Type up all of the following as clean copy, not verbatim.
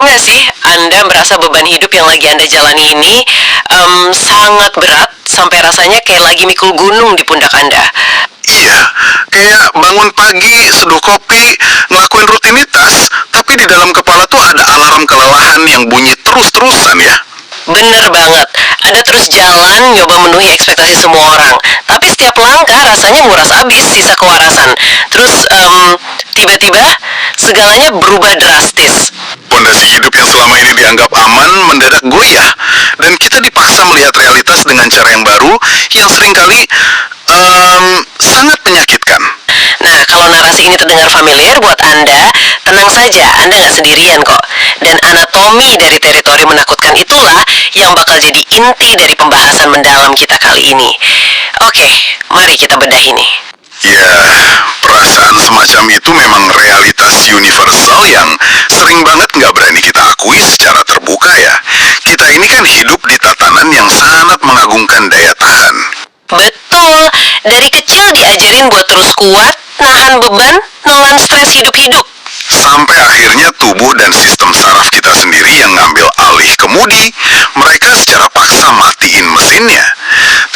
Enggak sih, Anda merasa beban hidup yang lagi Anda jalani ini sangat berat sampai rasanya kayak lagi mikul gunung di pundak Anda. Iya, kayak bangun pagi, seduh kopi, ngelakuin rutinitas, tapi di dalam kepala tuh ada alarm kelelahan yang bunyi terus-terusan ya. Bener banget, Anda terus jalan nyoba memenuhi ekspektasi semua orang, tapi setiap langkah rasanya nguras habis sisa kewarasan. Terus tiba-tiba segalanya berubah drastis. Pondasi hidup yang selama ini dianggap aman mendadak goyah, dan kita dipaksa melihat realitas dengan cara yang baru yang seringkali sangat menyakitkan. Nah, kalau narasi ini terdengar familiar buat Anda, tenang saja, Anda nggak sendirian kok. Dan anatomi dari teritori menakutkan itulah yang bakal jadi inti dari pembahasan mendalam kita kali ini. Oke, mari kita bedah ini. Ya, perasaan semacam itu memang realitas universal yang sering banget nggak berani kita akui secara terbuka ya. Kita ini kan hidup di tatanan yang sangat mengagungkan daya tahan. Betul, dari kecil diajarin buat terus kuat, nahan beban, nelan stres hidup-hidup. Sampai akhirnya tubuh dan sistem saraf kita sendiri yang ngambil alih kemudi, mereka secara paksa matiin mesinnya.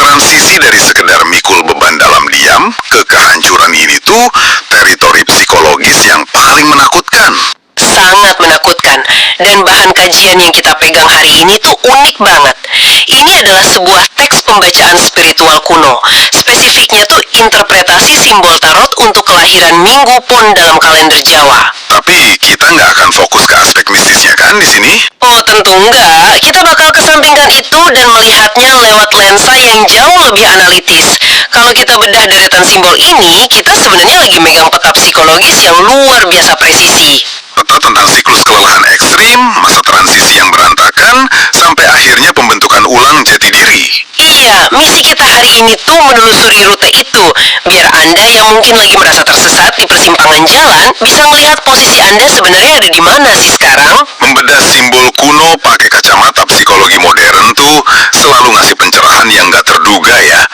Transisi dari sekedar mikul beban dalam diam ke kehancuran ini tuh teritori psikologis yang paling menakutkan. Sangat menakutkan, dan bahan kajian yang kita pegang hari ini tuh unik banget. Ini adalah sebuah teks pembacaan spiritual kuno. Spesifiknya tuh interpretasi simbol tarot untuk kelahiran Minggu Pon dalam kalender Jawa. Tapi kita nggak akan fokus ke aspek mistisnya kan di sini? Oh tentu enggak, kita bakal kesampingkan itu dan melihatnya lewat lensa yang jauh lebih analitis. Kalau kita bedah deretan simbol ini, kita sebenarnya lagi megang peta psikologis yang luar biasa presisi. Peta tentang siklus kelelahan ekstrim, masa transisi yang berantakan, sampai akhirnya pembentukan ulang jati diri. Iya, misi kita hari ini tuh menelusuri rute itu, biar Anda yang mungkin lagi merasa tersesat di persimpangan jalan, bisa melihat posisi Anda sebenarnya ada di mana sih sekarang. Membedah simbol kuno pakai kacamata psikologi modern tuh selalu ngasih pencerahan yang nggak terduga ya.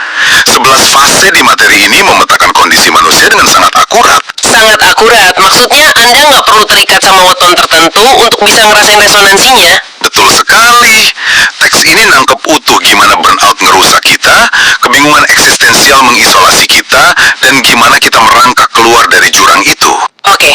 11 fase di materi ini memetakan kondisi manusia dengan sangat akurat. Sangat akurat, maksudnya Anda nggak perlu terikat sama weton tertentu untuk bisa ngerasain resonansinya. Betul sekali. Teks ini nangkep utuh gimana burnout ngerusak kita, kebingungan eksistensial mengisolasi kita, dan gimana kita merangkak keluar dari jurang itu. Oke,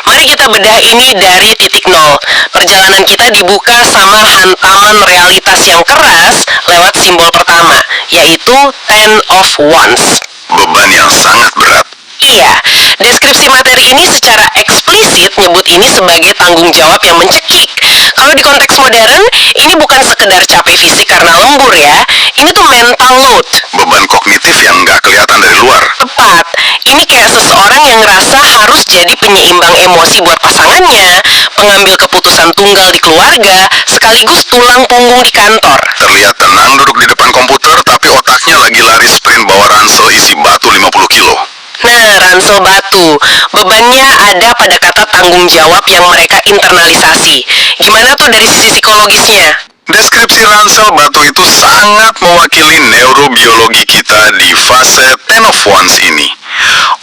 mari kita bedah ini dari titik nol. Perjalanan kita dibuka sama hantaman realitas yang keras lewat simbol pertama, yaitu Ten of Wands. Beban yang sangat berat. Iya, deskripsi materi ini secara eksplisit nyebut ini sebagai tanggung jawab yang mencekik. Kalau di konteks modern, ini bukan sekedar capek fisik karena lembur ya. Ini tuh mental load. Beban kognitif yang nggak kelihatan dari luar. Tepat, ini kayak seseorang yang ngerasa harus jadi penyeimbang emosi buat pasangannya, pengambil keputusan tunggal di keluarga, sekaligus tulang punggung di kantor. Terlihat tenang duduk di depan komputer, tapi otaknya lagi lari sprint bawa ransel isi batu 50 kilo. Nah, ransel batu. Bebannya ada pada kata tanggung jawab yang mereka internalisasi. Gimana tuh dari sisi psikologisnya? Deskripsi ransel batu itu sangat mewakili neurobiologi kita di fase Ten of Wands ini.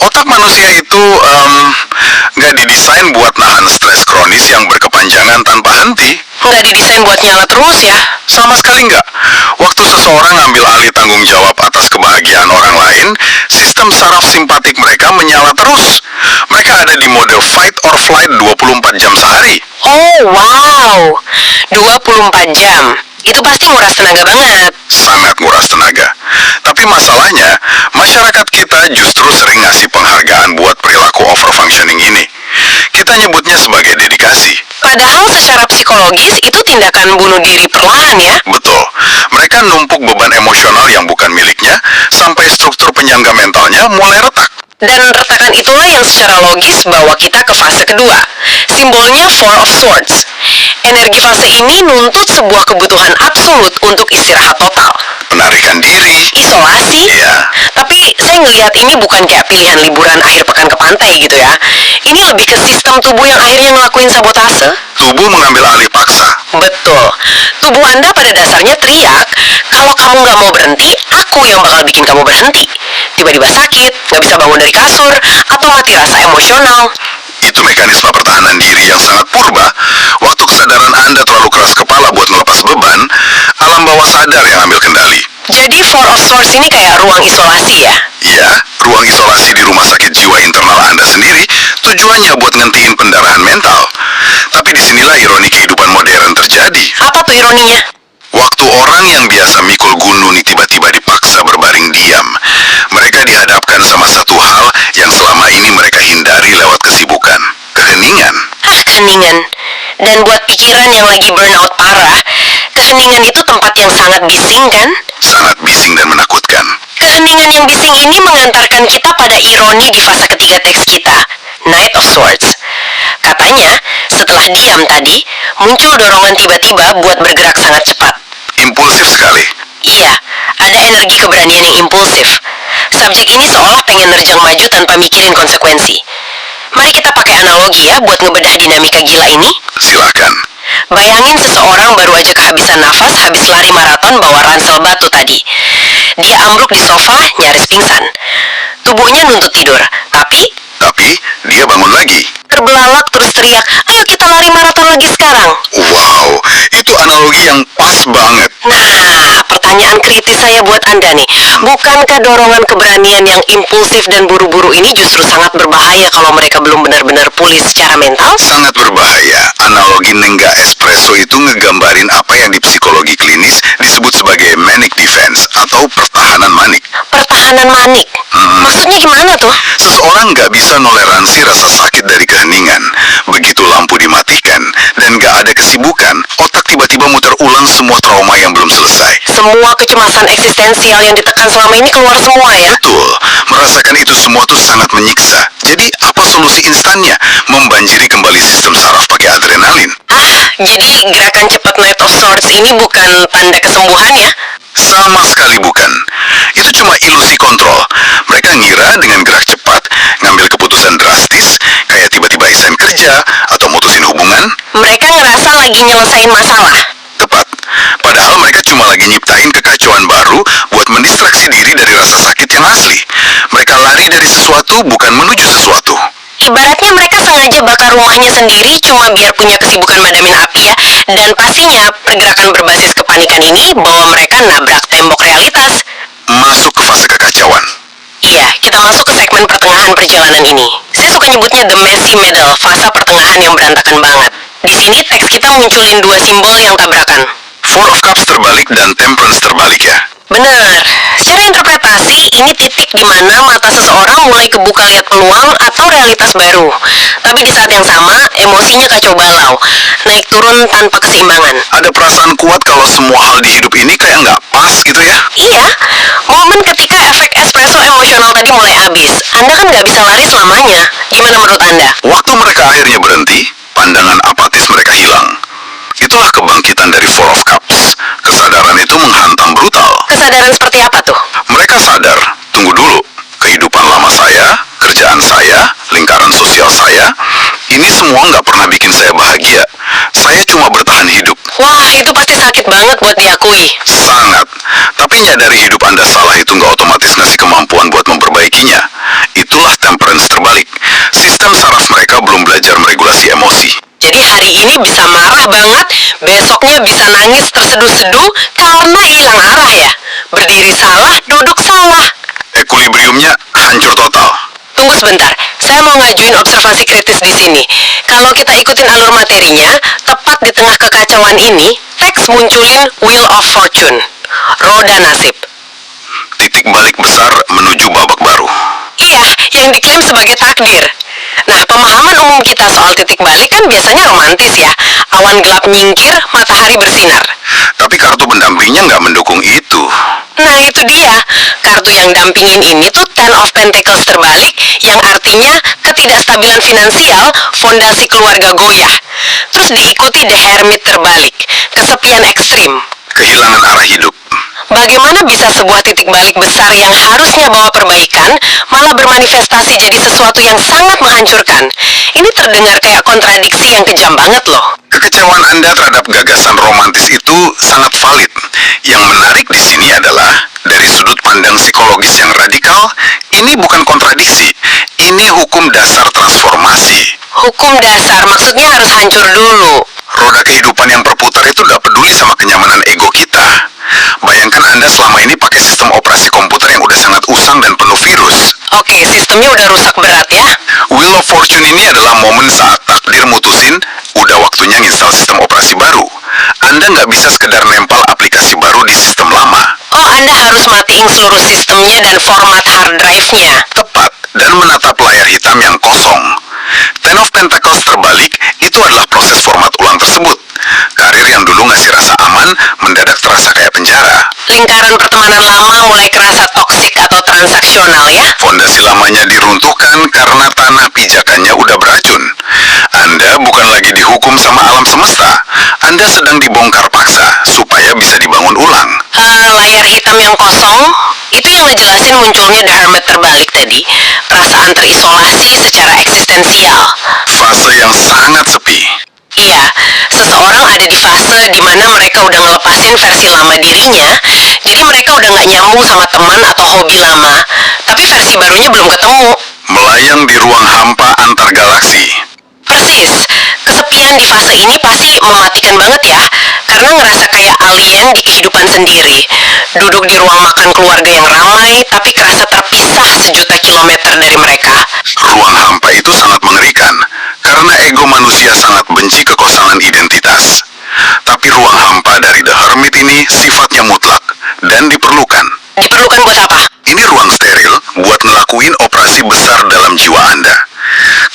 Otak manusia itu nggak didesain buat nahan stres kronis yang berkepanjangan tanpa henti. Nggak didesain buat nyala terus ya? Sama sekali nggak. Waktu seseorang ngambil alih tanggung jawab atas kebahagiaan orang lain, sistem saraf simpatik mereka menyala terus. Mereka ada di mode fight or flight 24 jam sehari. Oh wow, 24 jam. Itu pasti nguras tenaga banget. Sangat nguras tenaga. Tapi masalahnya, masyarakat kita justru sering ngasih penghargaan buat perilaku overfunctioning ini. Kita nyebutnya sebagai dedikasi. Padahal secara psikologis itu tindakan bunuh diri perlahan ya. Betul. Mereka numpuk beban emosional yang bukan miliknya, sampai struktur penyangga mentalnya mulai retak. Dan retakan itulah yang secara logis bawa kita ke fase kedua. Simbolnya Four of Swords. Energi fase ini nuntut sebuah kebutuhan absolut untuk istirahat total. Penarikan diri. Isolasi? Iya. Tapi saya ngelihat ini bukan kayak pilihan liburan akhir pekan ke pantai gitu ya. Ini lebih ke sistem tubuh yang akhirnya ngelakuin sabotase. Tubuh mengambil alih paksa. Betul. Tubuh Anda pada dasarnya teriak, kalau kamu nggak mau berhenti, aku yang bakal bikin kamu berhenti. Tiba-tiba sakit, nggak bisa bangun dari kasur, atau mati rasa emosional. Itu mekanisme pertahanan diri yang sangat purba. Waktu kesadaran sadar yang ambil kendali. Jadi Four of Swords ini kayak ruang isolasi ya? Ya, ruang isolasi di rumah sakit jiwa internal Anda sendiri tujuannya buat ngentiin pendarahan mental. Tapi disinilah ironi kehidupan modern terjadi. Apa tuh ironinya? Waktu orang yang biasa mikul gunung tiba-tiba dipaksa berbaring diam, mereka dihadapkan sama satu hal yang selama ini mereka hindari lewat kesibukan, keheningan. Keheningan. Dan buat pikiran yang lagi burnout parah, keheningan itu tempat yang sangat bising kan? Sangat bising dan menakutkan. Keheningan yang bising ini mengantarkan kita pada ironi di fase ketiga teks kita, Knight of Swords. Katanya, setelah diam tadi, muncul dorongan tiba-tiba buat bergerak sangat cepat. Impulsif sekali. Iya, ada energi keberanian yang impulsif. Subjek ini seolah pengen nerjang maju tanpa mikirin konsekuensi. Mari kita pakai analogi ya buat ngebedah dinamika gila ini. Silakan. Bayangin seseorang baru aja kehabisan nafas habis lari maraton bawa ransel batu tadi. Dia ambruk di sofa, nyaris pingsan. Tubuhnya nuntut tidur, tapi dia bangun lagi. terbelalak terus teriak, "Ayo kita lari maraton lagi sekarang." Wow, itu analogi yang pas banget. Nah, pertanyaan kritis saya buat Anda nih. Bukankah dorongan keberanian yang impulsif dan buru-buru ini justru sangat berbahaya kalau mereka belum benar-benar pulih secara mental? Sangat berbahaya. Analogi Nengga Espresso itu ngegambarin apa yang di psikologi klinis disebut sebagai manic defense atau pertahanan manik. Pertahanan manik? Maksudnya gimana tuh? Seseorang nggak bisa noleransi rasa sakit dari keheningan. Begitu lampu dimatikan dan nggak ada kesibukan, otak tiba-tiba muter ulang semua trauma yang belum selesai. Semua kecemasan eksistensial yang ditekan selama ini keluar semua ya? Betul, merasakan itu semua tuh sangat menyiksa. Jadi apa solusi instannya? Membanjiri kembali sistem saraf pakai adrenalin. Jadi gerakan cepat Knight of Swords ini bukan tanda kesembuhan ya? Sama sekali bukan. Itu cuma ilusi kontrol. Mereka ngira dengan gerak cepat, ngambil keputusan drastis, kayak tiba-tiba resign kerja atau mutusin hubungan. Mereka ngerasa lagi nyelesain masalah. Tepat. Padahal mereka cuma lagi nyiptain kekacauan baru buat mendistraksi diri dari rasa sakit yang asli. Mereka lari dari sesuatu bukan menuju sesuatu. Ibaratnya mereka sengaja bakar rumahnya sendiri cuma biar punya kesibukan madamin api ya. Dan pastinya pergerakan berbasis kepanikan ini bawa mereka nabrak tembok realitas. Masuk ke fase kekacauan. Iya, kita masuk ke segmen pertengahan perjalanan ini. Saya suka nyebutnya the messy middle, fase pertengahan yang berantakan banget. Di sini teks kita munculin dua simbol yang tabrakan. Four of Cups terbalik dan Temperance terbalik ya. Benar. Secara interpretasi, ini titik di mana mata seseorang mulai kebuka lihat peluang atau realitas baru. Tapi di saat yang sama, emosinya kacau balau, naik turun tanpa keseimbangan. Ada perasaan kuat kalau semua hal di hidup ini kayak nggak pas gitu ya. Iya, momen ketika efek espresso emosional tadi mulai habis. Anda kan nggak bisa lari selamanya. Gimana menurut Anda? Waktu mereka akhirnya berhenti, pandangan apatis mereka hilang. Itulah kebangkitan dari Four of Cups. Kesadaran itu menghantam brutal. Kesadaran seperti apa tuh? Mereka sadar, tunggu dulu, kehidupan lama saya, kerjaan saya, lingkaran sosial saya, ini semua nggak pernah bikin saya bahagia. Saya cuma bertahan hidup. Wah, itu pasti sakit banget buat diakui. Sangat. Tapi nyadari hidup Anda salah itu nggak otomatis ngasih kemampuan buat memperbaikinya. Itulah temperance terbalik. Sistem saraf mereka belum belajar meregulasi emosi. Jadi hari ini bisa marah banget, besoknya bisa nangis terseduh-seduh karena hilang arah ya. Berdiri salah, duduk salah. Ekuilibriumnya hancur total. Tunggu sebentar, saya mau ngajuin observasi kritis di sini. Kalau kita ikutin alur materinya, tepat di tengah kekacauan ini, teks munculin Wheel of Fortune, roda nasib. Titik balik besar menuju babak baru. Iya, yang diklaim sebagai takdir. Nah, pemahaman umum kita soal titik balik kan biasanya romantis ya. Awan gelap nyingkir, matahari bersinar. Tapi kartu pendampingnya nggak mendukung itu. Nah, itu dia. Kartu yang dampingin ini tuh Ten of Pentacles terbalik, yang artinya ketidakstabilan finansial, fondasi keluarga goyah. Terus diikuti The Hermit terbalik, kesepian ekstrim. Kehilangan arah hidup. Bagaimana bisa sebuah titik balik besar yang harusnya bawa perbaikan, malah bermanifestasi jadi sesuatu yang sangat menghancurkan? Ini terdengar kayak kontradiksi yang kejam banget loh. Kekecewaan Anda terhadap gagasan romantis itu sangat valid. Yang menarik di sini adalah, dari sudut pandang psikologis yang radikal, ini bukan kontradiksi. Ini hukum dasar transformasi. Hukum dasar maksudnya harus hancur dulu. Roda kehidupan yang berputar itu gak peduli sama kenyamanan ego kita. Kan Anda selama ini pakai sistem operasi komputer yang udah sangat usang dan penuh virus. Oke, sistemnya udah rusak berat ya. Wheel of Fortune ini adalah momen saat takdir mutusin udah waktunya nginstal sistem operasi baru. Anda nggak bisa sekedar nempel aplikasi baru di sistem lama. Oh, Anda harus matiin seluruh sistemnya dan format hard drive-nya. Tepat, dan menatap layar hitam yang kosong. Ten of Pentacles terbalik, itu adalah proses format ulang tersebut. Karir yang dulu ngasih rasa aman, mendadak terasa kayak penjara. Lingkaran pertemanan lama mulai kerasa toksik atau transaksional ya. Fondasi lamanya diruntuhkan karena tanah pijakannya udah beracun. Anda bukan lagi dihukum sama alam semesta. Anda sedang dibongkar paksa supaya bisa dibangun ulang. Layar hitam yang kosong, itu yang ngejelasin munculnya The Hermit terbalik tadi. Perasaan terisolasi secara eksistensial. Fase yang sangat sepi. Iya, seseorang ada di fase di mana mereka udah ngelepasin versi lama dirinya, jadi mereka udah nggak nyambung sama teman atau hobi lama, tapi versi barunya belum ketemu. Melayang di ruang hampa antar galaksi. Persis, kesepian di fase ini pasti mematikan banget ya, karena ngerasa kayak alien di kehidupan sendiri. Duduk di ruang makan keluarga yang ramai, tapi kerasa terpisah sejuta kilometer dari mereka. Ruang hampa itu sangat mengerikan, karena ego manusia sangat benci kekosongan identitas. Tapi ruang hampa dari The Hermit ini sifatnya mutlak dan diperlukan. Diperlukan buat apa? Ini ruang steril buat ngelakuin operasi besar dalam jiwa Anda.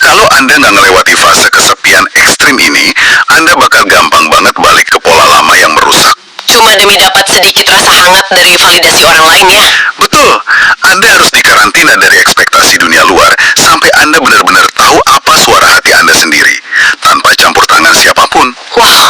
Kalau Anda nggak ngelewati fase kesepian ekstrim ini, Anda bakal gampang banget balik ke pola lama yang merusak. Cuma demi dapat sedikit rasa hangat dari validasi orang lain ya. Betul, Anda harus dikarantina dari ekspektasi dunia luar sampai Anda benar-benar tahu apa suara hati Anda sendiri, tanpa campur tangan siapapun. Wah,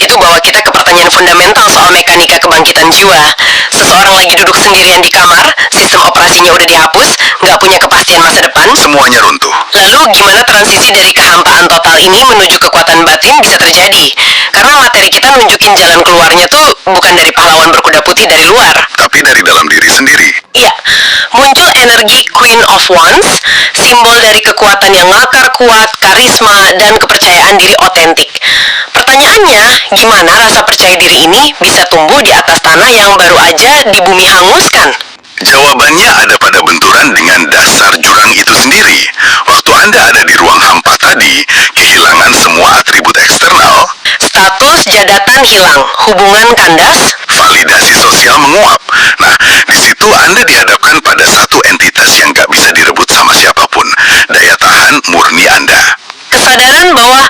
itu bawa kita ke pertanyaan fundamental soal mekanika kebangkitan jiwa. Seseorang lagi duduk sendirian di kamar, sistem operasinya udah dihapus, nggak punya kepastian masa depan. Semuanya runtuh. Lalu gimana transisi dari kehampaan total ini menuju kekuatan batin bisa terjadi? Karena materi kita nunjukin jalan keluarnya tuh bukan dari pahlawan berkuda putih dari luar. Tapi dari dalam diri sendiri. Iya, muncul energi Queen of Wands, simbol dari kekuatan yang ngakar kuat, karisma, dan kepercayaan diri otentik. Pertanyaannya, gimana rasa percaya diri ini bisa tumbuh di atas tanah yang baru aja di bumi hanguskan? Jawabannya ada pada benturan dengan dasar jurang itu sendiri. Waktu Anda ada di ruang hampa tadi, kehilangan semua atribut eksternal, Status jadatan hilang, hubungan kandas, validasi sosial menguap. Nah, di situ Anda dihadapkan pada satu entitas yang gak bisa direbut sama siapapun. Daya tahan murni Anda. kesadaran bahwa,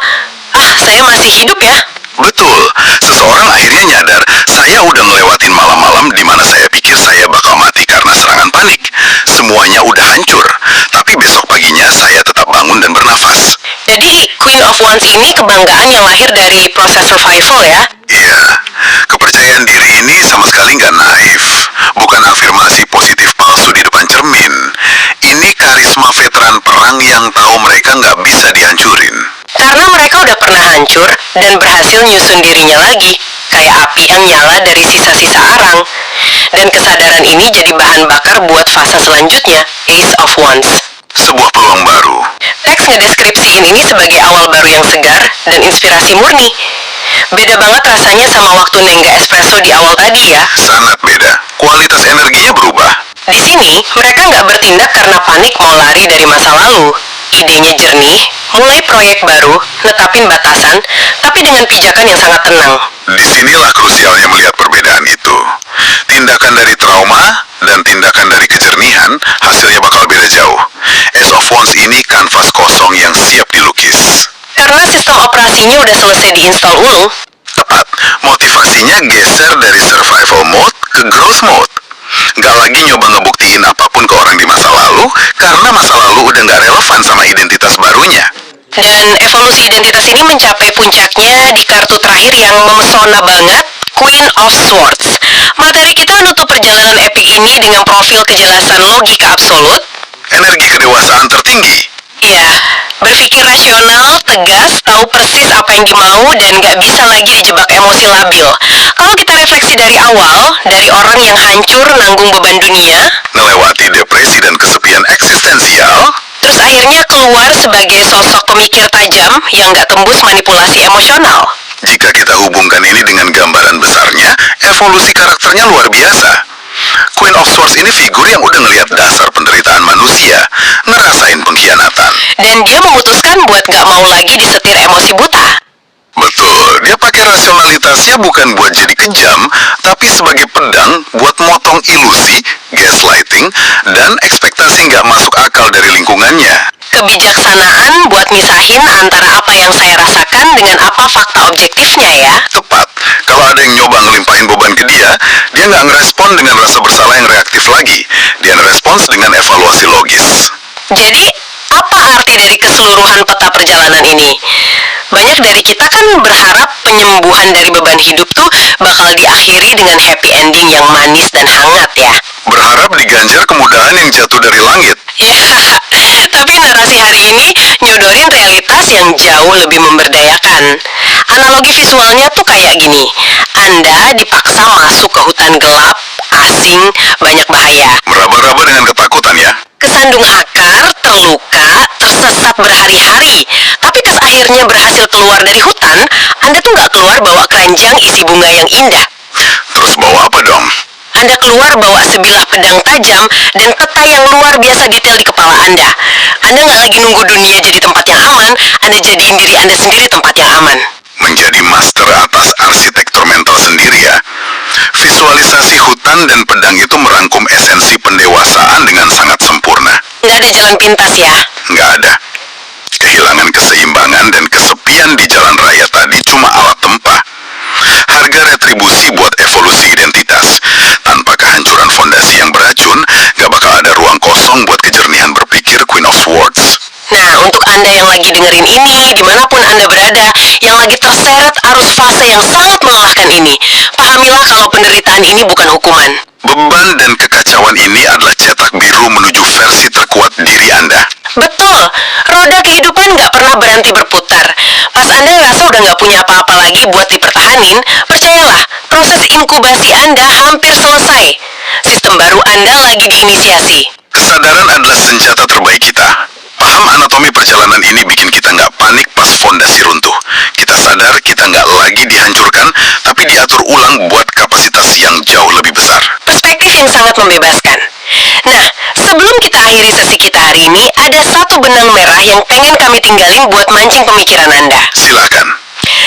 saya masih hidup ya. Betul, seseorang akhirnya nyadar, saya udah ngelewatin malam-malam di mana saya pikir saya bakal mati karena serangan panik. Semuanya udah hancur, tapi besok paginya saya tetap bangun dan bernafas. Jadi, Queen of Wands ini kebanggaan yang lahir dari proses survival ya. Iya, kepercayaan diri ini sama sekali nggak naif. Bukan afirmasi positif palsu di depan cermin. Ini karisma veteran perang yang tahu mereka nggak bisa dihancurin. Karena mereka udah pernah hancur dan berhasil nyusun dirinya lagi, kayak api yang nyala dari sisa-sisa arang. Dan kesadaran ini jadi bahan bakar buat fase selanjutnya, Ace of Wands. Sebuah peluang baru. Teks ngedeskripsiin ini sebagai awal baru yang segar dan inspirasi murni. Beda banget rasanya sama waktu nengga espresso di awal tadi ya. Sangat beda. Kualitas energinya berubah. Di sini, mereka nggak bertindak karena panik mau lari dari masa lalu. Idenya jernih, mulai proyek baru, netapin batasan, tapi dengan pijakan yang sangat tenang. Disinilah krusialnya melihat perbedaan itu. Tindakan dari trauma dan tindakan dari kejernihan, hasilnya bakal beda jauh. Ace of Wands ini kanvas kosong yang siap dilukis. Karena sistem operasinya udah selesai diinstal ulang, Tepat, motivasinya geser dari survival mode ke growth mode. Gak lagi nyoba ngebuktiin apapun ke orang di masa lalu, karena masa lalu udah gak relevan sama identitas barunya. dan evolusi identitas ini mencapai puncaknya di kartu terakhir yang memesona banget, Queen of Swords. Materi kita menutup perjalanan epik ini dengan profil kejelasan logika absolut. Energi kedewasaan tertinggi. Ya, berpikir rasional, tegas, tahu persis apa yang dimau, dan gak bisa lagi dijebak emosi labil. Kalau kita refleksi dari awal, dari orang yang hancur nanggung beban dunia, Melewati depresi dan kesepian eksistensial, terus akhirnya keluar sebagai sosok pemikir tajam yang gak tembus manipulasi emosional. jika kita hubungkan ini dengan gambaran besarnya, evolusi karakternya luar biasa. Queen of Swords ini figur yang udah ngelihat dasar penderitaan manusia, ngerasain pengkhianatan. Dan dia memutuskan buat gak mau lagi disetir emosi buta. Betul, dia pakai rasionalitasnya bukan buat jadi kejam, tapi sebagai pedang buat motong ilusi, gaslighting, dan ekspektasi nggak masuk akal dari lingkungannya. Kebijaksanaan buat misahin antara apa yang saya rasakan dengan apa fakta objektifnya ya. Tepat, kalau ada yang nyoba ngelimpahin beban ke dia nggak ngerespon dengan rasa bersalah yang reaktif lagi. Dia ngerespons dengan evaluasi logis. Jadi, apa arti dari keseluruhan peta perjalanan ini? Banyak dari kita kan berharap penyembuhan dari beban hidup tuh bakal diakhiri dengan happy ending yang manis dan hangat ya. Berharap diganjar kemudahan yang jatuh dari langit. Ya, tapi narasi hari ini nyodorin realitas yang jauh lebih memberdayakan. Analogi visualnya tuh kayak gini. Anda dipaksa masuk ke hutan gelap, asing, banyak bahaya. Meraba-raba dengan ketakutan ya. Kesandung akar, terluka, tersesat berhari-hari. Tapi pas akhirnya berhasil keluar dari hutan, Anda tuh nggak keluar bawa keranjang isi bunga yang indah. Terus bawa apa dong? Anda keluar bawa sebilah pedang tajam dan peta yang luar biasa detail di kepala Anda. Anda nggak lagi nunggu dunia jadi tempat yang aman, Anda jadiin diri Anda sendiri tempat yang aman. Menjadi master atas arsitektur mental sendiri ya. Visualisasi hutan dan pedang itu merangkum esensi pendewasaan dengan sangat sempurna. Nggak ada jalan pintas ya. Nggak ada. Kehilangan keseimbangan dan kesepian di jalan raya tadi cuma alat tempah. Harga retribusi buat evolusi identitas. Tanpa kehancuran fondasi yang beracun, nggak bakal ada ruang kosong buat kejernihan berpikir Queen of Swords. Nah, untuk Anda yang lagi dengerin ini, dimanapun Anda berada, yang lagi terseret arus fase yang sangat melelahkan ini, pahamilah kalau penderitaan ini bukan hukuman. Beban dan kekacauan ini adalah cetak biru menuju versi terkuat diri Anda. Betul, roda kehidupan nggak pernah berhenti berputar. Pas Anda ngerasa udah nggak punya apa-apa lagi buat dipertahanin, percayalah, proses inkubasi Anda hampir selesai. Sistem baru Anda lagi diinisiasi. Kesadaran adalah senjata terbaik kita. Paham anatomi perjalanan ini bikin kita nggak panik pas fondasi runtuh. Kita sadar kita nggak lagi dihancurkan, tapi diatur ulang buat kapasitas yang jauh lebih besar. Perspektif yang sangat membebaskan. Nah, sebelum kita akhiri sesi kita hari ini, ada satu benang merah yang pengen kami tinggalin buat mancing pemikiran Anda. Silakan.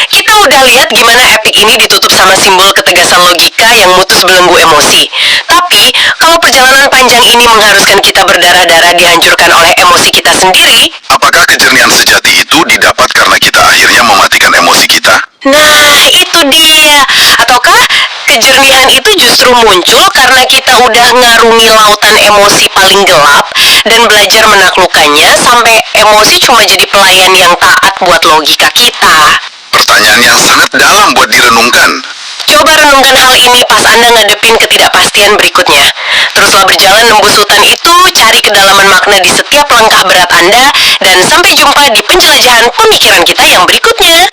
Kita udah lihat gimana epic ini ditutup sama simbol ketegasan logika yang mutus belenggu emosi. Tapi, kalau perjalanan panjang ini mengharuskan kita berdarah-darah dihancurkan oleh emosi kita sendiri, Apakah kejernihan sejati itu didapat karena kita akhirnya mematikan emosi kita? nah itu dia. Ataukah kejernihan itu justru muncul karena kita udah ngarungi lautan emosi paling gelap dan belajar menaklukkannya sampai emosi cuma jadi pelayan yang taat buat logika kita? Pertanyaan yang sangat dalam buat direnungkan. Coba renungkan hal ini pas Anda ngadepin ketidakpastian berikutnya. Teruslah berjalan nembus hutan itu, cari kedalaman makna di setiap langkah berat Anda, dan sampai jumpa di penjelajahan pemikiran kita yang berikutnya.